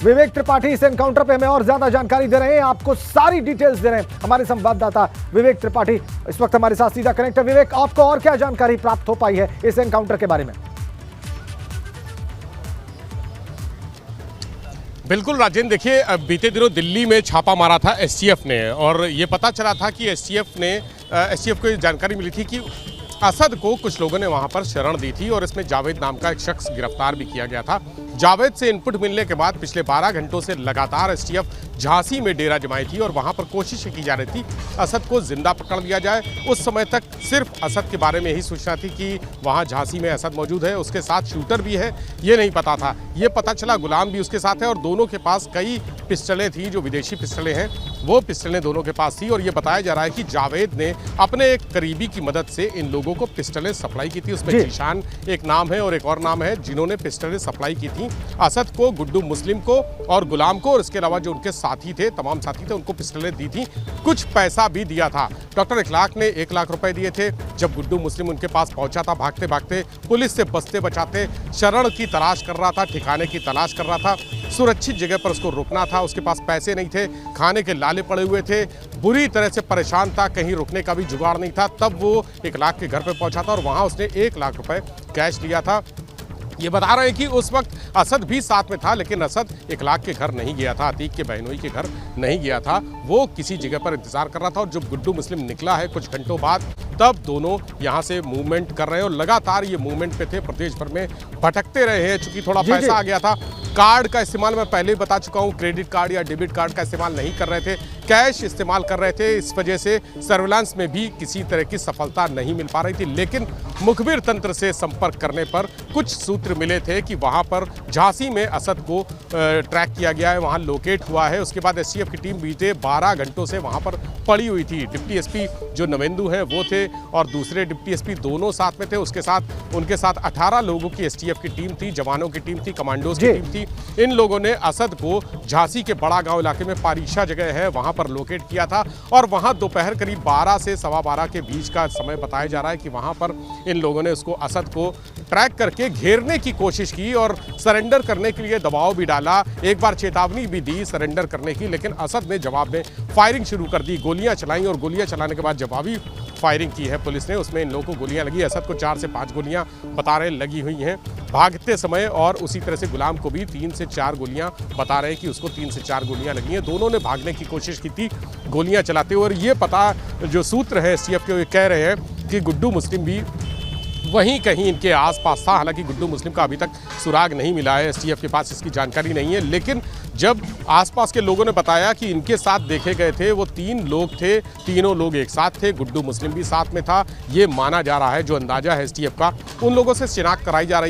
विवेक त्रिपाठी इस एनकाउंटर पे हमें और ज्यादा जानकारी दे रहे हैं, आपको सारी डिटेल्स दे रहे हैं हमारे संवाददाता विवेक त्रिपाठी इस वक्त हमारे साथ सीधा कनेक्ट है। विवेक, आपको और क्या जानकारी प्राप्त हो पाई है इस एनकाउंटर के बारे में? बिल्कुल राजेंद्र, देखिए बीते दिनों दिल्ली में छापा मारा था एसटीएफ ने, और ये पता चला था कि एसटीएफ को ये जानकारी मिली थी कि असद को कुछ लोगों ने वहां पर शरण दी थी और इसमें जावेद नाम का एक शख्स गिरफ्तार भी किया गया था। जावेद से इनपुट मिलने के बाद पिछले 12 घंटों से लगातार एसटीएफ झांसी में डेरा जमाई थी और वहां पर कोशिश की जा रही थी असद को जिंदा पकड़ लिया जाए। उस समय तक सिर्फ असद के बारे में ही सूचना थी कि वहां झांसी में असद मौजूद है, उसके साथ शूटर भी है, ये नहीं पता था। ये पता चला गुलाम भी उसके साथ है और दोनों के पास कई पिस्टलें थी, जो विदेशी पिस्टलें हैं वो पिस्टलें दोनों के पास थी। और ये बताया जा रहा है कि जावेद ने अपने एक करीबी की मदद से इन लोगों को पिस्टलें सप्लाई की थी। उसमें जीशान एक नाम है और एक और नाम है जिन्होंने पिस्टलें सप्लाई की थी असद को, गुड्डू मुस्लिम को और गुलाम को, और इसके अलावा जो उनके साथी थे, तमाम साथी थे, उनको पिस्टलें दी थी, कुछ पैसा भी दिया था। डॉक्टर इखलाक ने 1 लाख रुपए दिए थे। जब गुड्डू मुस्लिम उनके पास पहुंचा था भागते भागते, पुलिस से बचते बचाते, शरण की तलाश कर रहा था, ठिकाने की तलाश कर रहा था, सुरक्षित जगह पर उसको रुकना था। उसके पास पैसे नहीं थे, खाने के लाले पड़े हुए थे, बुरी तरह से परेशान था, कहीं रुकने का भी जुगाड़ नहीं था। तब वो इखलाक के घर पर पहुंचा था और वहां उसने 1 लाख रुपए कैश लिया था। ये बता रहे हैं कि उस वक्त असद भी साथ में था, लेकिन असद इखलाक के घर नहीं गया था, अतीक के बहनोई के घर नहीं गया था, वो किसी जगह पर इंतजार कर रहा था। और जब गुड्डू मुस्लिम निकला है कुछ घंटों बाद, तब दोनों यहाँ से मूवमेंट कर रहे हैं और लगातार ये मूवमेंट पे थे, प्रदेश भर में भटकते रहे हैं। चूंकि थोड़ा पैसा आ गया था, कार्ड का इस्तेमाल मैं पहले ही बता चुका हूँ, क्रेडिट कार्ड या डेबिट कार्ड का इस्तेमाल नहीं कर रहे थे, कैश इस्तेमाल कर रहे थे। इस वजह से सर्विलांस में भी किसी तरह की सफलता नहीं मिल पा रही थी। लेकिन मुखबिर तंत्र से संपर्क करने पर कुछ सूत्र मिले थे कि वहां पर झांसी में असद को ट्रैक किया गया है, वहां लोकेट हुआ है। उसके बाद एसटीएफ की टीम बीते 12 घंटों से वहां पर पड़ी हुई थी। डिप्टी एसपी जो नवेंदु हैं वो थे और दूसरे डिप्टी एसपी दोनों साथ में थे। उसके साथ उनके साथ 18 लोगों की एसटीएफ की टीम थी, जवानों की टीम थी, कमांडोज की टीम थी। इन लोगों ने असद को झांसी के बड़ा गांव इलाके में पारीशा जगह है वहां पर लोकेट किया था और वहां दोपहर करीब 12 से 12:15 के बीच का समय बताया जा रहा है कि वहां पर इन लोगों ने उसको असद को ट्रैक करके घेरने की कोशिश की और सरेंडर करने के लिए दबाव भी डाला। एक बार चेतावनी भी दी सरेंडर करने की, लेकिन असद ने जवाब में फायरिंग शुरू कर दी, गोलियां चलाई और गोलियां चलाने के बाद जवाबी फायरिंग की है पुलिस ने। उसमें इन लोगों को गोलियां लगी, असद को 4 से 5 गोलियां बता रहे लगी हुई हैं भागते समय, और उसी तरह से गुलाम को भी 3 से 4 गोलियां बता रहे हैं कि उसको 3 से 4 गोलियां लगी हैं। दोनों ने भागने की कोशिश की थी गोलियां चलाते हुए। और ये पता जो सूत्र है एसटीएफ के कह रहे हैं कि गुड्डू मुस्लिम भी वहीं कहीं इनके आसपास था। हालांकि गुड्डू मुस्लिम का अभी तक सुराग नहीं मिला है, एसटीएफ के पास इसकी जानकारी नहीं है। लेकिन जब आसपास के लोगों ने बताया कि इनके साथ देखे गए थे वो 3 लोग थे, तीनों लोग एक साथ थे, गुड्डू मुस्लिम भी साथ में था, ये माना जा रहा है। जो अंदाजा है एसटीएफ का, उन लोगों से शिनाख्त कराई जा रही है।